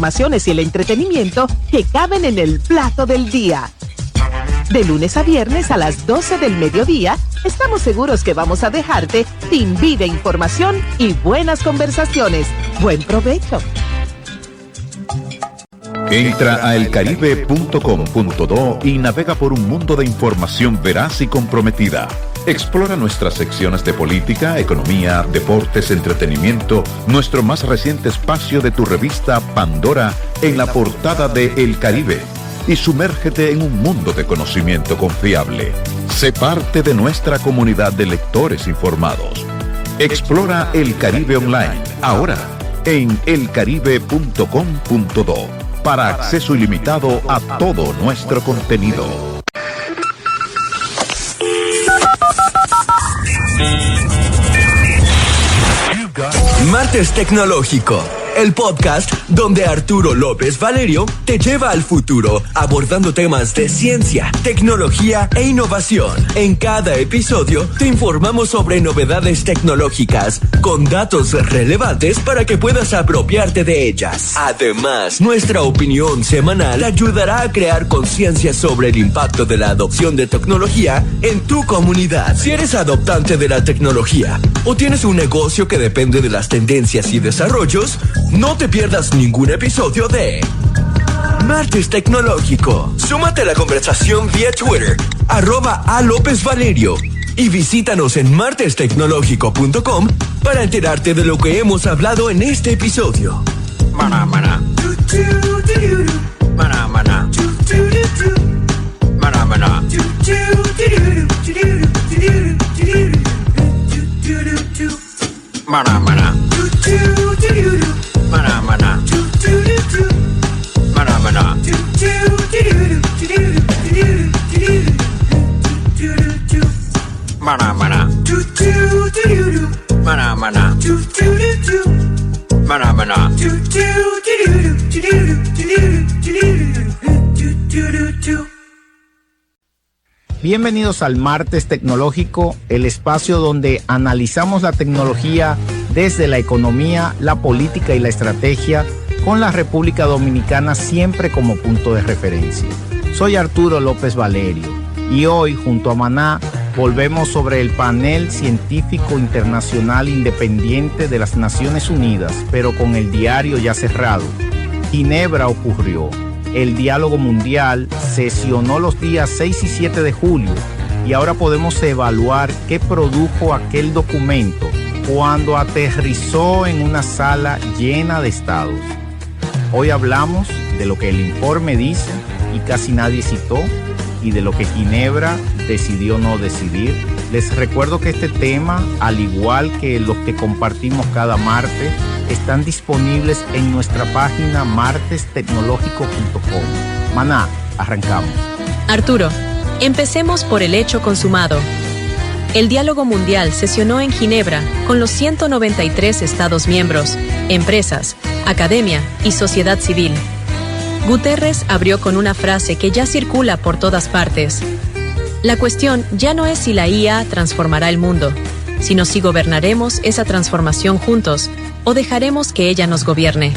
informaciones y el entretenimiento que caben en el plato del día. De lunes a viernes a las 12 del mediodía, estamos seguros que vamos a dejarte sin vida, información y buenas conversaciones. ¡Buen provecho! Entra a elcaribe.com.do y navega por un mundo de información veraz y comprometida. Explora nuestras secciones de política, economía, deportes, entretenimiento, nuestro más reciente espacio de tu revista Pandora en la portada de El Caribe. Y sumérgete en un mundo de conocimiento confiable. Sé parte de nuestra comunidad de lectores informados. Explora El Caribe Online, ahora en elcaribe.com.do, para acceso ilimitado a todo nuestro contenido. Martes Tecnológico, el podcast donde Arturo López Valerio te lleva al futuro, abordando temas de ciencia, tecnología e innovación. En cada episodio te informamos sobre novedades tecnológicas, con datos relevantes para que puedas apropiarte de ellas. Además, nuestra opinión semanal te ayudará a crear conciencia sobre el impacto de la adopción de tecnología en tu comunidad. Si eres adoptante de la tecnología o tienes un negocio que depende de las tendencias y desarrollos, no te pierdas ningún episodio de Martes Tecnológico. Súmate a la conversación vía Twitter, @alopezvalerio, y visítanos en martestecnológico.com para enterarte de lo que hemos hablado en este episodio. Maná, maná. Maná, maná. Maná, maná. Maná, maná. Maná, maná. Maná, maná. Maná, maná. Maná, maná. Maná, maná. Bienvenidos al Martes Tecnológico, el espacio donde analizamos la tecnología desde la economía, la política y la estrategia, con la República Dominicana siempre como punto de referencia. Soy Arturo López Valerio y hoy, junto a Maná, volvemos sobre el panel científico internacional independiente de las Naciones Unidas, pero con el diario ya cerrado. Ginebra ocurrió. El diálogo mundial sesionó los días 6 y 7 de julio y ahora podemos evaluar qué produjo aquel documento cuando aterrizó en una sala llena de estados. Hoy hablamos de lo que el informe dice y casi nadie citó, y de lo que Ginebra decidió no decidir. Les recuerdo que este tema, al igual que los que compartimos cada martes, están disponibles en nuestra página martestecnologico.com. Maná, arrancamos. Arturo, empecemos por el hecho consumado. El diálogo mundial sesionó en Ginebra con los 193 Estados miembros, empresas, academia y sociedad civil. Guterres abrió con una frase que ya circula por todas partes. La cuestión ya no es si la IA transformará el mundo, sino si gobernaremos esa transformación juntos o dejaremos que ella nos gobierne.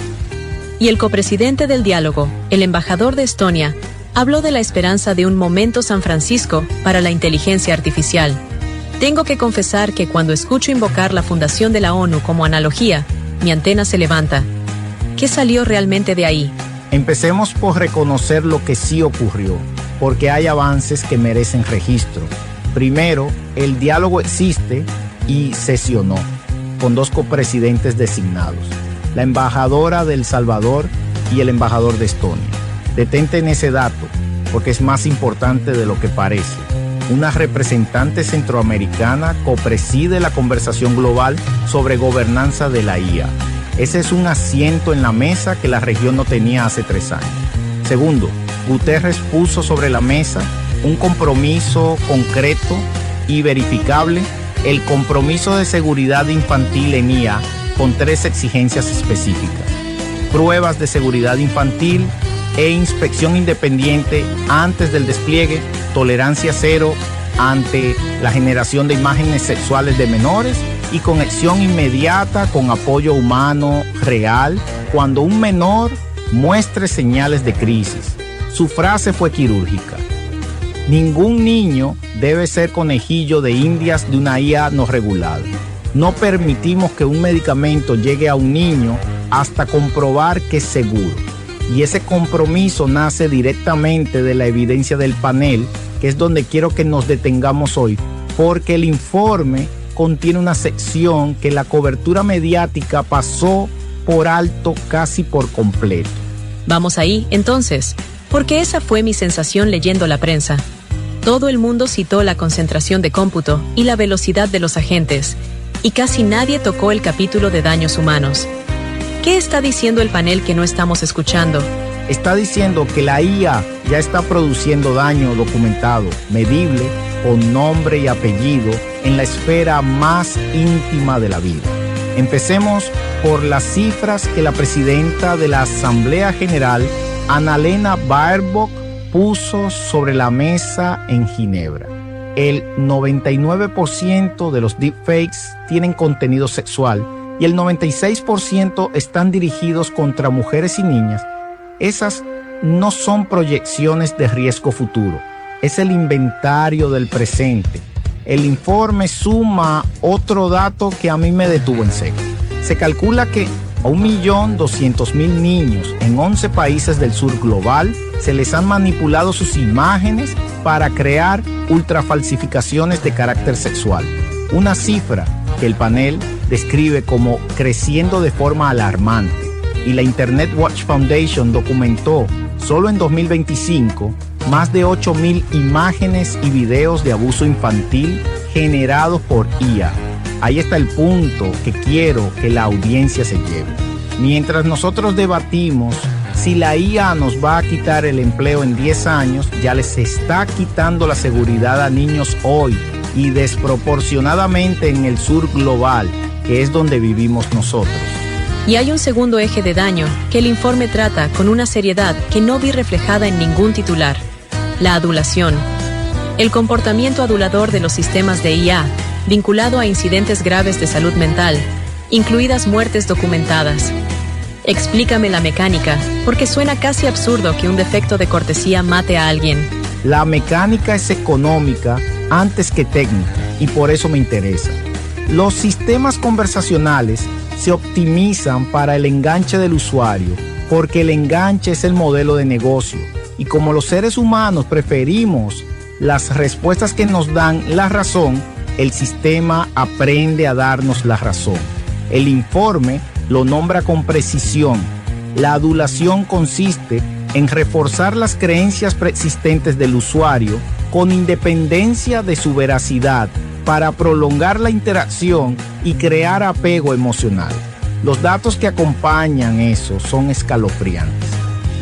Y el copresidente del diálogo, el embajador de Estonia, habló de la esperanza de un momento San Francisco para la inteligencia artificial. Tengo que confesar que cuando escucho invocar la fundación de la ONU como analogía, mi antena se levanta. ¿Qué salió realmente de ahí? Empecemos por reconocer lo que sí ocurrió, porque hay avances que merecen registro. Primero, el diálogo existe y sesionó, con 2 copresidentes designados, la embajadora de El Salvador y el embajador de Estonia. Detente en ese dato, porque es más importante de lo que parece. Una representante centroamericana copreside la conversación global sobre gobernanza de la IA. Ese es un asiento en la mesa que la región no tenía hace 3 años. Segundo, Guterres puso sobre la mesa un compromiso concreto y verificable, el compromiso de seguridad infantil en IA, con 3 exigencias específicas: pruebas de seguridad infantil e inspección independiente antes del despliegue, tolerancia cero ante la generación de imágenes sexuales de menores y conexión inmediata con apoyo humano real cuando un menor muestre señales de crisis. Su frase fue quirúrgica: ningún niño debe ser conejillo de indias de una IA no regulada. No permitimos que un medicamento llegue a un niño hasta comprobar que es seguro. Y ese compromiso nace directamente de la evidencia del panel, que es donde quiero que nos detengamos hoy, porque el informe contiene una sección que la cobertura mediática pasó por alto casi por completo. Vamos ahí, entonces, porque esa fue mi sensación leyendo la prensa. Todo el mundo citó la concentración de cómputo y la velocidad de los agentes, y casi nadie tocó el capítulo de daños humanos. ¿Qué está diciendo el panel que no estamos escuchando? Está diciendo que la IA ya está produciendo daño documentado, medible, con nombre y apellido, en la esfera más íntima de la vida. Empecemos por las cifras que la presidenta de la Asamblea General, Annalena Baerbock, puso sobre la mesa en Ginebra. El 99% de los deepfakes tienen contenido sexual y el 96% están dirigidos contra mujeres y niñas. Esas no son proyecciones de riesgo futuro, es el inventario del presente. El informe suma otro dato que a mí me detuvo en seco. Se calcula que a 1.200.000 niños en 11 países del sur global se les han manipulado sus imágenes para crear ultrafalsificaciones de carácter sexual. Una cifra que el panel describe como creciendo de forma alarmante. Y la Internet Watch Foundation documentó solo en 2025 más de 8.000 imágenes y videos de abuso infantil generados por IA. Ahí está el punto que quiero que la audiencia se lleve. Mientras nosotros debatimos si la IA nos va a quitar el empleo en 10 años, ya les está quitando la seguridad a niños hoy y desproporcionadamente en el sur global, que es donde vivimos nosotros. Y hay un segundo eje de daño que el informe trata con una seriedad que no vi reflejada en ningún titular: la adulación. El comportamiento adulador de los sistemas de IA, vinculado a incidentes graves de salud mental, incluidas muertes documentadas. Explícame la mecánica, porque suena casi absurdo que un defecto de cortesía mate a alguien. La mecánica es económica antes que técnica, y por eso me interesa. Los sistemas conversacionales se optimizan para el enganche del usuario, porque el enganche es el modelo de negocio. Y como los seres humanos preferimos las respuestas que nos dan la razón, el sistema aprende a darnos la razón. El informe lo nombra con precisión. La adulación consiste en reforzar las creencias preexistentes del usuario con independencia de su veracidad para prolongar la interacción y crear apego emocional. Los datos que acompañan eso son escalofriantes.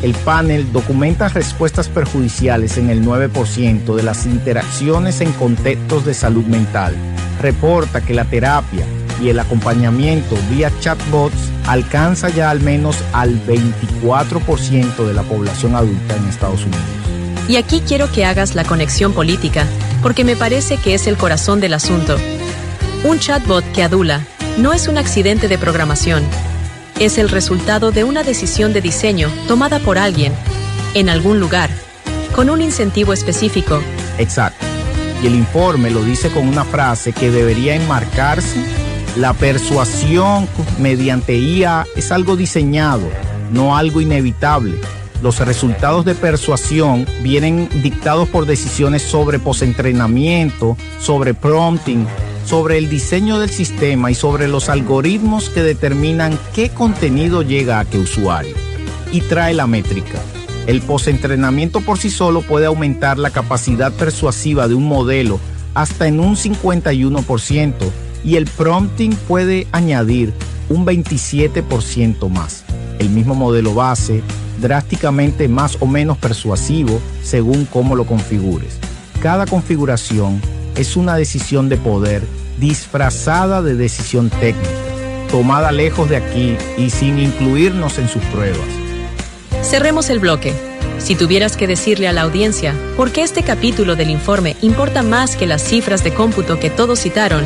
El panel documenta respuestas perjudiciales en el 9% de las interacciones en contextos de salud mental. Reporta que la terapia y el acompañamiento vía chatbots alcanza ya al menos al 24% de la población adulta en Estados Unidos. Y aquí quiero que hagas la conexión política, porque me parece que es el corazón del asunto. Un chatbot que adula no es un accidente de programación. Es el resultado de una decisión de diseño tomada por alguien, en algún lugar, con un incentivo específico. Exacto. Y el informe lo dice con una frase que debería enmarcarse: la persuasión mediante IA es algo diseñado, no algo inevitable. Los resultados de persuasión vienen dictados por decisiones sobre postentrenamiento, sobre prompting, sobre el diseño del sistema y sobre los algoritmos que determinan qué contenido llega a qué usuario. Y trae la métrica. El postentrenamiento por sí solo puede aumentar la capacidad persuasiva de un modelo hasta en un 51%, y el prompting puede añadir un 27% más. El mismo modelo base, drásticamente más o menos persuasivo según cómo lo configures. Cada configuración es una decisión de poder disfrazada de decisión técnica, tomada lejos de aquí y sin incluirnos en sus pruebas. Cerremos el bloque. Si tuvieras que decirle a la audiencia por qué este capítulo del informe importa más que las cifras de cómputo que todos citaron,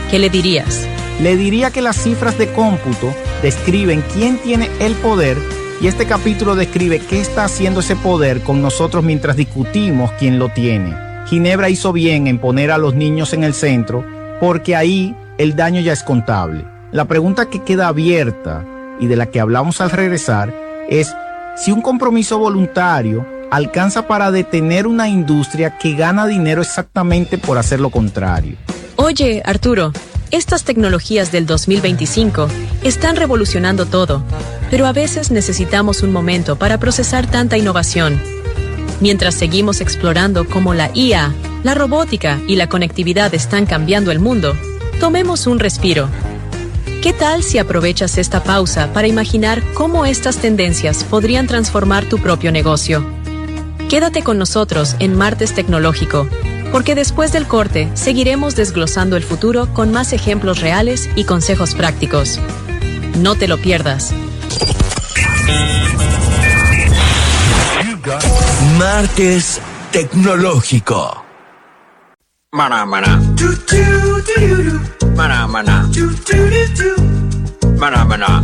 ¿qué le dirías? Le diría que las cifras de cómputo describen quién tiene el poder Y este capítulo describe qué está haciendo ese poder con nosotros mientras discutimos quién lo tiene. Ginebra hizo bien en poner a los niños en el centro porque ahí el daño ya es contable. La pregunta que queda abierta y de la que hablamos al regresar es si un compromiso voluntario alcanza para detener una industria que gana dinero exactamente por hacer lo contrario. Oye, Arturo, estas tecnologías del 2025 están revolucionando todo, pero a veces necesitamos un momento para procesar tanta innovación. Mientras seguimos explorando cómo la IA, la robótica y la conectividad están cambiando el mundo, tomemos un respiro. ¿Qué tal si aprovechas esta pausa para imaginar cómo estas tendencias podrían transformar tu propio negocio? Quédate con nosotros en Martes Tecnológico, porque después del corte seguiremos desglosando el futuro con más ejemplos reales y consejos prácticos. No te lo pierdas. Martes Tecnológico. Mana, mana. Mana, mana. Mana, mana.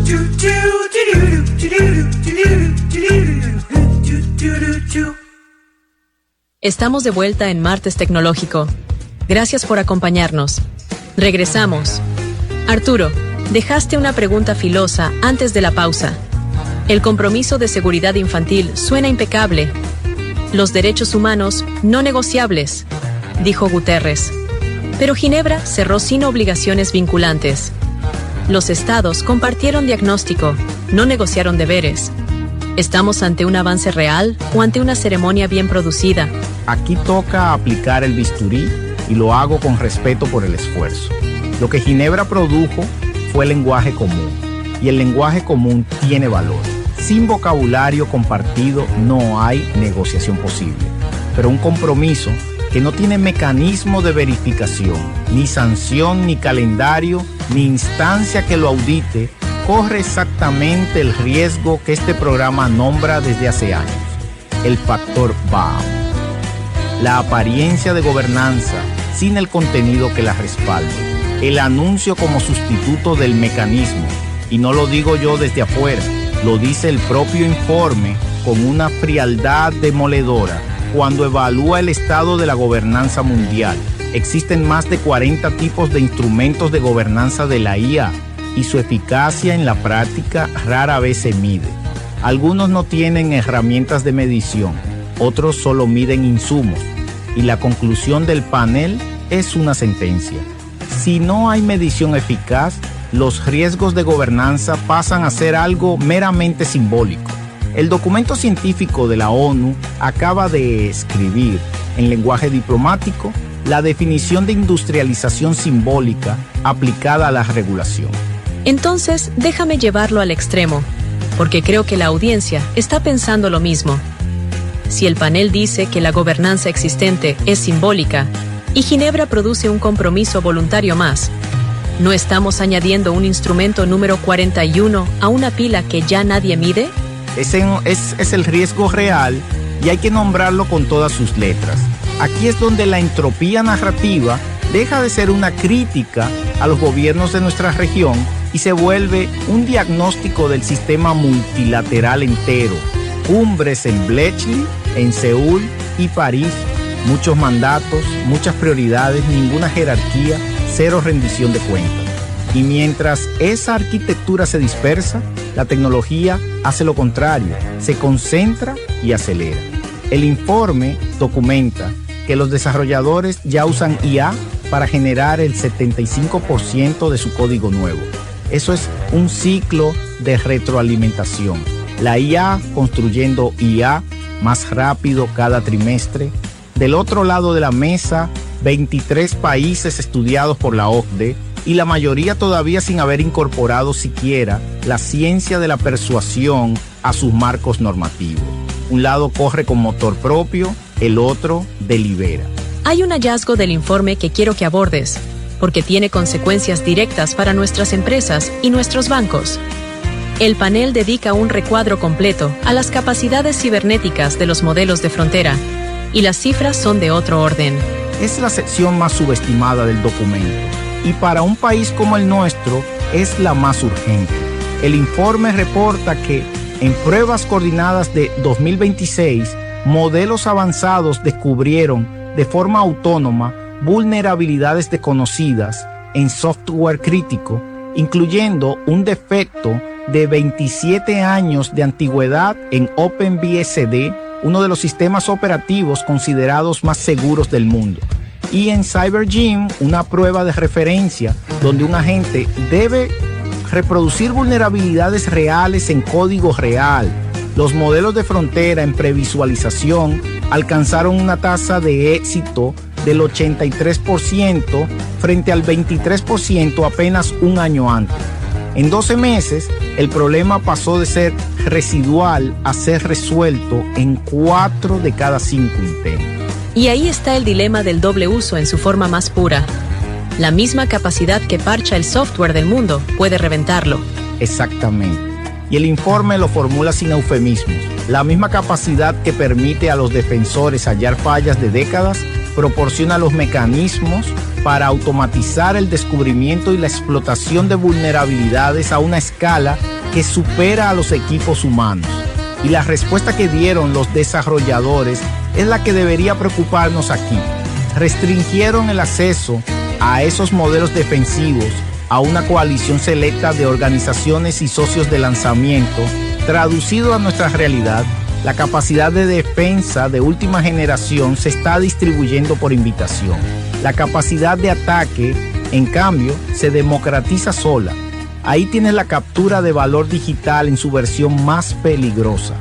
Estamos de vuelta en Martes Tecnológico. Gracias por acompañarnos. Regresamos. Arturo, dejaste una pregunta filosa antes de la pausa. El compromiso de seguridad infantil suena impecable. Los derechos humanos no negociables, dijo Guterres. Pero Ginebra cerró sin obligaciones vinculantes. Los estados compartieron diagnóstico, no negociaron deberes. ¿Estamos ante un avance real o ante una ceremonia bien producida? Aquí toca aplicar el bisturí y lo hago con respeto por el esfuerzo. Lo que Ginebra produjo fue lenguaje común y el lenguaje común tiene valor. Sin vocabulario compartido no hay negociación posible, pero un compromiso que no tiene mecanismo de verificación, ni sanción, ni calendario, ni instancia que lo audite, corre exactamente el riesgo que este programa nombra desde hace años, el factor BAM. La apariencia de gobernanza sin el contenido que la respalde, el anuncio como sustituto del mecanismo, y no lo digo yo desde afuera, lo dice el propio informe con una frialdad demoledora cuando evalúa el estado de la gobernanza mundial. Existen más de 40 tipos de instrumentos de gobernanza de la IA y su eficacia en la práctica rara vez se mide. Algunos no tienen herramientas de medición, otros solo miden insumos, y la conclusión del panel es una sentencia. Si no hay medición eficaz, los riesgos de gobernanza pasan a ser algo meramente simbólico. El documento científico de la ONU acaba de escribir, en lenguaje diplomático, la definición de industrialización simbólica aplicada a la regulación. Entonces, déjame llevarlo al extremo, porque creo que la audiencia está pensando lo mismo. Si el panel dice que la gobernanza existente es simbólica y Ginebra produce un compromiso voluntario más, ¿no estamos añadiendo un instrumento número 41 a una pila que ya nadie mide? Ese es el riesgo real y hay que nombrarlo con todas sus letras. Aquí es donde la entropía narrativa deja de ser una crítica a los gobiernos de nuestra región y se vuelve un diagnóstico del sistema multilateral entero. Cumbres en Bletchley, en Seúl y París, muchos mandatos, muchas prioridades, ninguna jerarquía, cero rendición de cuentas. Y mientras esa arquitectura se dispersa, la tecnología hace lo contrario, se concentra y acelera. El informe documenta que los desarrolladores ya usan IA para generar el 75% de su código nuevo. Eso es un ciclo de retroalimentación. La IA construyendo IA más rápido cada trimestre. Del otro lado de la mesa, 23 países estudiados por la OCDE y la mayoría todavía sin haber incorporado siquiera la ciencia de la persuasión a sus marcos normativos. Un lado corre con motor propio, el otro delibera. Hay un hallazgo del informe que quiero que abordes, porque tiene consecuencias directas para nuestras empresas y nuestros bancos. El panel dedica un recuadro completo a las capacidades cibernéticas de los modelos de frontera, y las cifras son de otro orden. Es la sección más subestimada del documento, y para un país como el nuestro es la más urgente. El informe reporta que En pruebas coordinadas de 2026, modelos avanzados descubrieron de forma autónoma vulnerabilidades desconocidas en software crítico, incluyendo un defecto de 27 años de antigüedad en OpenBSD, uno de los sistemas operativos considerados más seguros del mundo. Y en CyberGym, una prueba de referencia donde un agente debe reproducir vulnerabilidades reales en código real. Los modelos de frontera en previsualización alcanzaron una tasa de éxito del 83% frente al 23% apenas un año antes. En 12 meses, el problema pasó de ser residual a ser resuelto en 4 de cada 5 intentos. Y ahí está el dilema del doble uso en su forma más pura. La misma capacidad que parcha el software del mundo puede reventarlo. Exactamente. Y el informe lo formula sin eufemismos. La misma capacidad que permite a los defensores hallar fallas de décadas proporciona los mecanismos para automatizar el descubrimiento y la explotación de vulnerabilidades a una escala que supera a los equipos humanos. Y la respuesta que dieron los desarrolladores es la que debería preocuparnos aquí. Restringieron el acceso a esos modelos defensivos a una coalición selecta de organizaciones y socios de lanzamiento. Traducido a nuestra realidad, la capacidad de defensa de última generación se está distribuyendo por invitación. La capacidad de ataque, en cambio, se democratiza sola. Ahí tienes la captura de valor digital en su versión más peligrosa.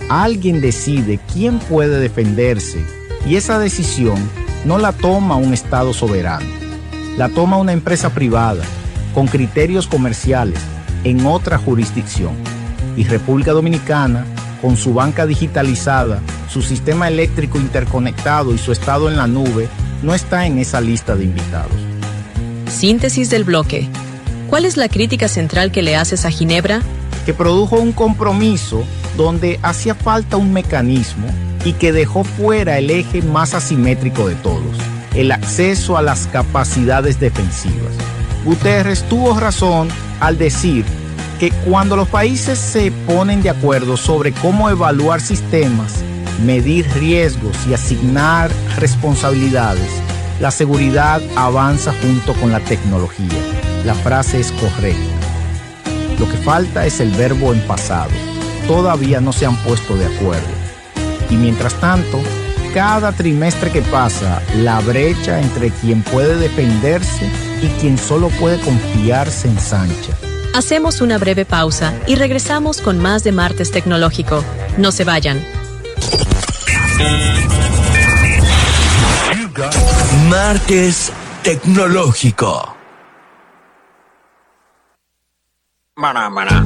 Alguien decide quién puede defenderse y esa decisión no la toma un Estado soberano. La toma una empresa privada con criterios comerciales en otra jurisdicción. Y República Dominicana, con su banca digitalizada, su sistema eléctrico interconectado y su estado en la nube, no está en esa lista de invitados. Síntesis del bloque. ¿Cuál es la crítica central que le haces a Ginebra? Que produjo un compromiso donde hacía falta un mecanismo y que dejó fuera el eje más asimétrico de todos, el acceso a las capacidades defensivas. Guterres tuvo razón al decir que cuando los países se ponen de acuerdo sobre cómo evaluar sistemas, medir riesgos y asignar responsabilidades, la seguridad avanza junto con la tecnología. La frase es correcta. Lo que falta es el verbo en pasado. Todavía no se han puesto de acuerdo. Y mientras tanto, cada trimestre que pasa, la brecha entre quien puede defenderse y quien solo puede confiar se ensancha. Hacemos una breve pausa y regresamos con más de Martes Tecnológico. No se vayan. Martes Tecnológico. Mana, mana.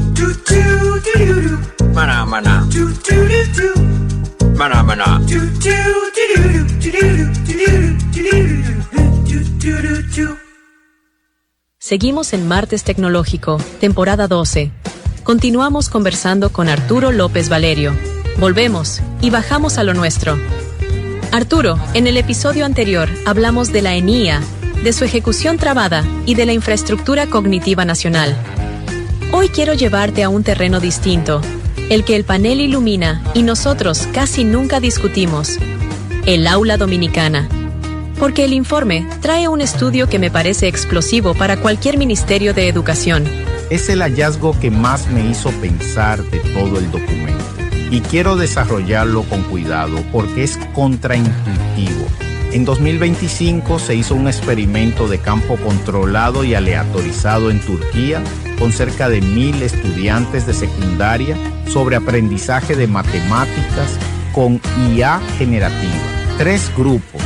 Mana, mana. Mana, mana. Seguimos en Martes Tecnológico, temporada 12. Continuamos conversando con Arturo López Valerio. Volvemos y bajamos a lo nuestro. Arturo, en el episodio anterior hablamos de la ENIA, de su ejecución trabada y de la infraestructura cognitiva nacional. Hoy quiero llevarte a un terreno distinto, el que el panel ilumina y nosotros casi nunca discutimos, el aula dominicana. Porque el informe trae un estudio que me parece explosivo para cualquier ministerio de educación. Es el hallazgo que más me hizo pensar de todo el documento. Y quiero desarrollarlo con cuidado porque es contraintuitivo. En 2025 se hizo un experimento de campo controlado y aleatorizado en Turquía con cerca de 1,000 estudiantes de secundaria sobre aprendizaje de matemáticas con IA generativa. 3 grupos.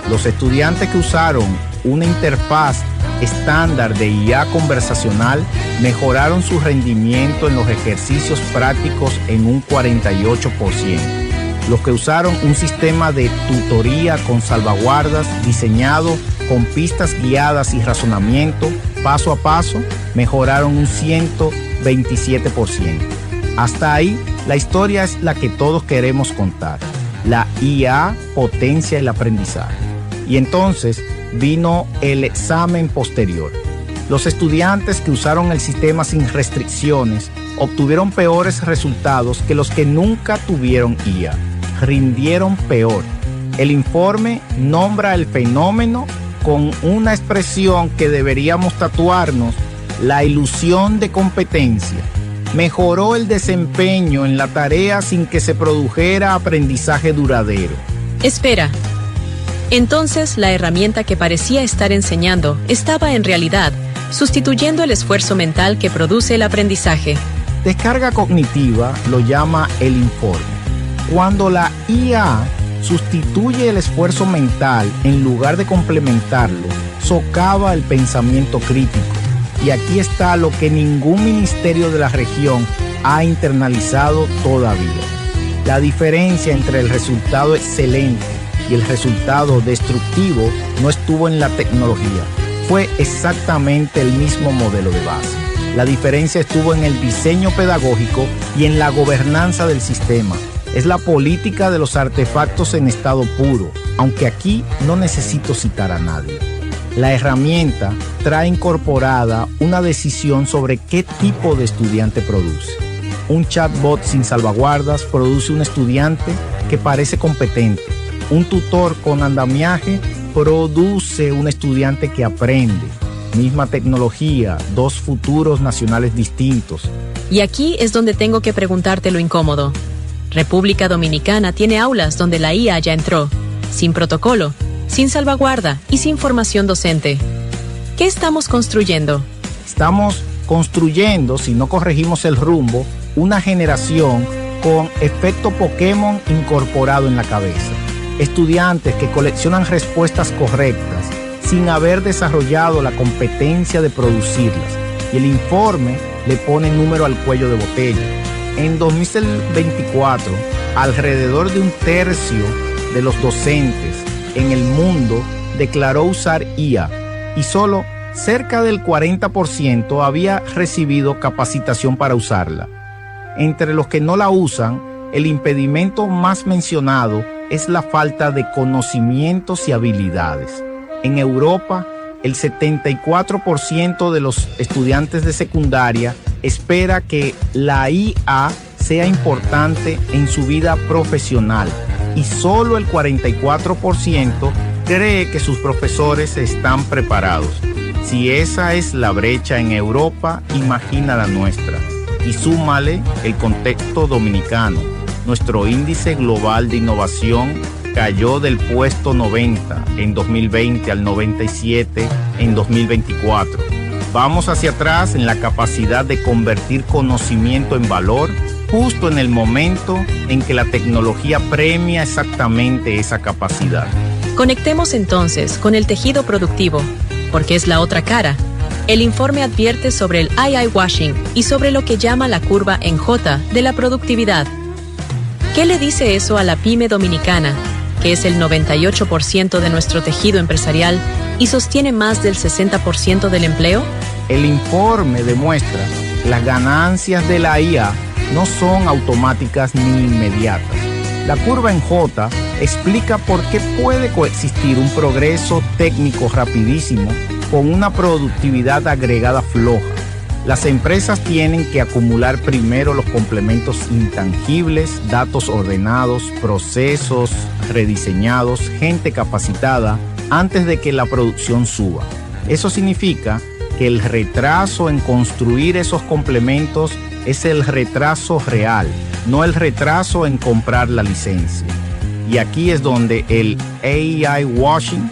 Los estudiantes que usaron una interfaz estándar de IA conversacional mejoraron su rendimiento en los ejercicios prácticos en un 48%. Los que usaron un sistema de tutoría con salvaguardas diseñado con pistas guiadas y razonamiento paso a paso mejoraron un 127%. Hasta ahí, la historia es la que todos queremos contar. La IA potencia el aprendizaje. Y entonces vino el examen posterior. Los estudiantes que usaron el sistema sin restricciones obtuvieron peores resultados que los que nunca tuvieron IA. Rindieron peor. El informe nombra el fenómeno con una expresión que deberíamos tatuarnos: la ilusión de competencia. Mejoró el desempeño en la tarea sin que se produjera aprendizaje duradero. Espera. Entonces, la herramienta que parecía estar enseñando estaba en realidad sustituyendo el esfuerzo mental que produce el aprendizaje. Descarga cognitiva lo llama el informe. Cuando la IA sustituye el esfuerzo mental en lugar de complementarlo, socava el pensamiento crítico. Y aquí está lo que ningún ministerio de la región ha internalizado todavía. La diferencia entre el resultado excelente y el resultado destructivo no estuvo en la tecnología. Fue exactamente el mismo modelo de base. La diferencia estuvo en el diseño pedagógico y en la gobernanza del sistema. Es la política de los artefactos en estado puro, aunque aquí no necesito citar a nadie. La herramienta trae incorporada una decisión sobre qué tipo de estudiante produce. Un chatbot sin salvaguardas produce un estudiante que parece competente. Un tutor con andamiaje produce un estudiante que aprende. Misma tecnología, dos futuros nacionales distintos. Y aquí es donde tengo que preguntarte lo incómodo. República Dominicana tiene aulas donde la IA ya entró, sin protocolo, sin salvaguarda y sin formación docente. ¿Qué estamos construyendo? Estamos construyendo, si no corregimos el rumbo, una generación con efecto Pokémon incorporado en la cabeza. Estudiantes que coleccionan respuestas correctas sin haber desarrollado la competencia de producirlas. Y el informe le pone número al cuello de botella. En 2024, alrededor de un tercio de los docentes en el mundo declaró usar IA y solo cerca del 40% había recibido capacitación para usarla. Entre los que no la usan, el impedimento más mencionado es la falta de conocimientos y habilidades. En Europa, el 74% de los estudiantes de secundaria espera que la IA sea importante en su vida profesional y solo el 44% cree que sus profesores están preparados. Si esa es la brecha en Europa, imagina la nuestra. Y súmale el contexto dominicano. Nuestro índice global de innovación cayó del puesto 90 en 2020 al 97 en 2024. Vamos hacia atrás en la capacidad de convertir conocimiento en valor, justo en el momento en que la tecnología premia exactamente esa capacidad. Conectemos entonces con el tejido productivo, porque es la otra cara. El informe advierte sobre el AI washing y sobre lo que llama la curva en J de la productividad. ¿Qué le dice eso a la pyme dominicana, que es el 98% de nuestro tejido empresarial y sostiene más del 60% del empleo? El informe demuestra que las ganancias de la IA no son automáticas ni inmediatas. La curva en J explica por qué puede coexistir un progreso técnico rapidísimo con una productividad agregada floja. Las empresas tienen que acumular primero los complementos intangibles, datos ordenados, procesos rediseñados, gente capacitada, antes de que la producción suba. Eso significa que el retraso en construir esos complementos es el retraso real, no el retraso en comprar la licencia. Y aquí es donde el AI washing,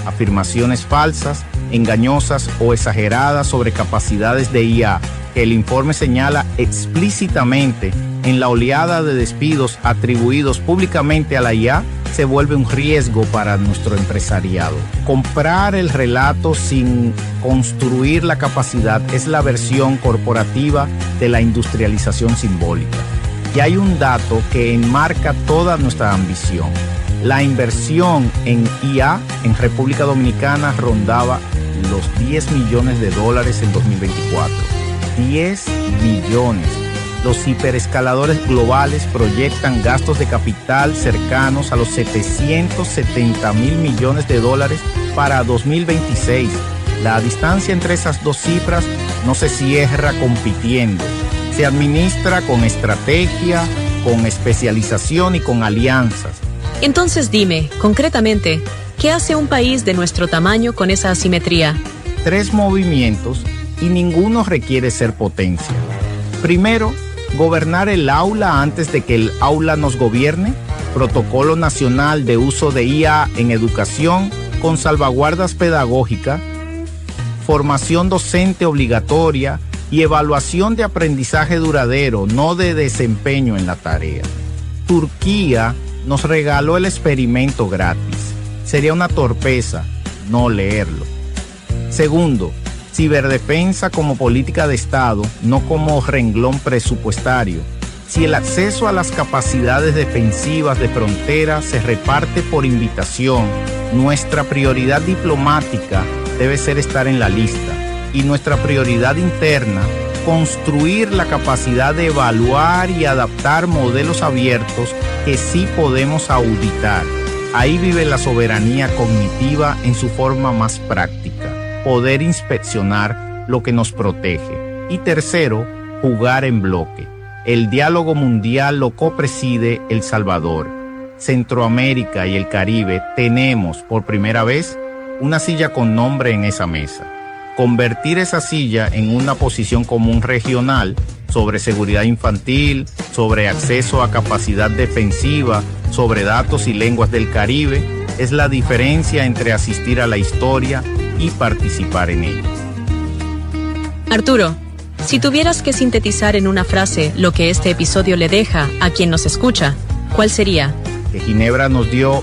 afirmaciones falsas, engañosas o exageradas sobre capacidades de IA, que el informe señala explícitamente en la oleada de despidos atribuidos públicamente a la IA, se vuelve un riesgo para nuestro empresariado. Comprar el relato sin construir la capacidad es la versión corporativa de la industrialización simbólica. Y hay un dato que enmarca toda nuestra ambición. La inversión en IA en República Dominicana rondaba los $10 millones en 2024. 10 millones. Los hiperescaladores globales proyectan gastos de capital cercanos a los $770 mil millones para 2026. La distancia entre esas dos cifras no se cierra compitiendo. Se administra con estrategia, con especialización y con alianzas. Entonces dime, concretamente, ¿qué hace un país de nuestro tamaño con esa asimetría? 3 movimientos y ninguno requiere ser potencia. Primero, gobernar el aula antes de que el aula nos gobierne. Protocolo Nacional de Uso de IA en Educación con salvaguardas pedagógicas, formación docente obligatoria y evaluación de aprendizaje duradero, no de desempeño en la tarea. Turquía nos regaló el experimento gratis. Sería una torpeza no leerlo. Segundo, ciberdefensa como política de Estado, no como renglón presupuestario. Si el acceso a las capacidades defensivas de frontera se reparte por invitación, nuestra prioridad diplomática debe ser estar en la lista y nuestra prioridad interna, construir la capacidad de evaluar y adaptar modelos abiertos que sí podemos auditar. Ahí vive la soberanía cognitiva en su forma más práctica, poder inspeccionar lo que nos protege. Y tercero, jugar en bloque. El diálogo mundial lo copreside El Salvador. Centroamérica y el Caribe tenemos por primera vez una silla con nombre en esa mesa. Convertir esa silla en una posición común regional sobre seguridad infantil, sobre acceso a capacidad defensiva, sobre datos y lenguas del Caribe, es la diferencia entre asistir a la historia y participar en ella. Arturo, si tuvieras que sintetizar en una frase lo que este episodio le deja a quien nos escucha, ¿cuál sería? Que Ginebra nos dio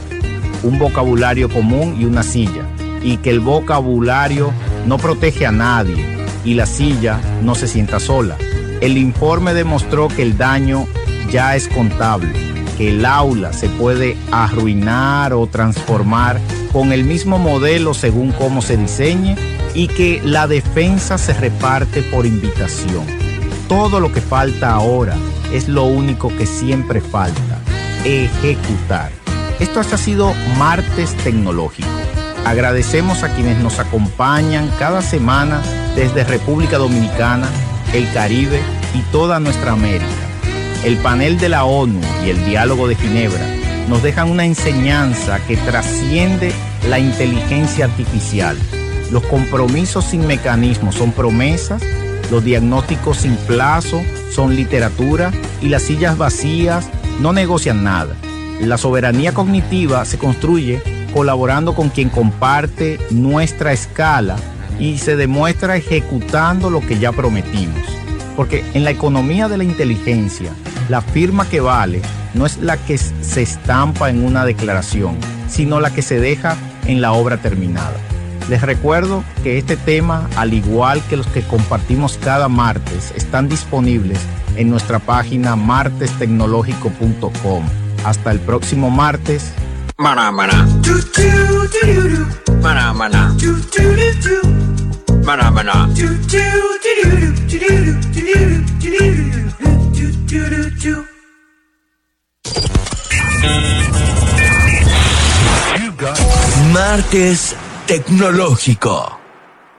un vocabulario común y una silla, y que el vocabulario no protege a nadie y la silla no se sienta sola. El informe demostró que el daño ya es contable, que el aula se puede arruinar o transformar con el mismo modelo según cómo se diseñe y que la defensa se reparte por invitación. Todo lo que falta ahora es lo único que siempre falta: ejecutar. Esto ha sido Martes Tecnológico. Agradecemos a quienes nos acompañan cada semana desde República Dominicana, el Caribe y toda nuestra América. El panel de la ONU y el diálogo de Ginebra nos dejan una enseñanza que trasciende la inteligencia artificial. Los compromisos sin mecanismos son promesas, los diagnósticos sin plazo son literatura y las sillas vacías no negocian nada. La soberanía cognitiva se construye colaborando con quien comparte nuestra escala y se demuestra ejecutando lo que ya prometimos. Porque en la economía de la inteligencia, la firma que vale no es la que se estampa en una declaración, sino la que se deja en la obra terminada. Les recuerdo que este tema, al igual que los que compartimos cada martes, están disponibles en nuestra página martestecnologico.com. Hasta el próximo martes. Maná, maná. Maná, maná. Maná, maná. Martes Tecnológico.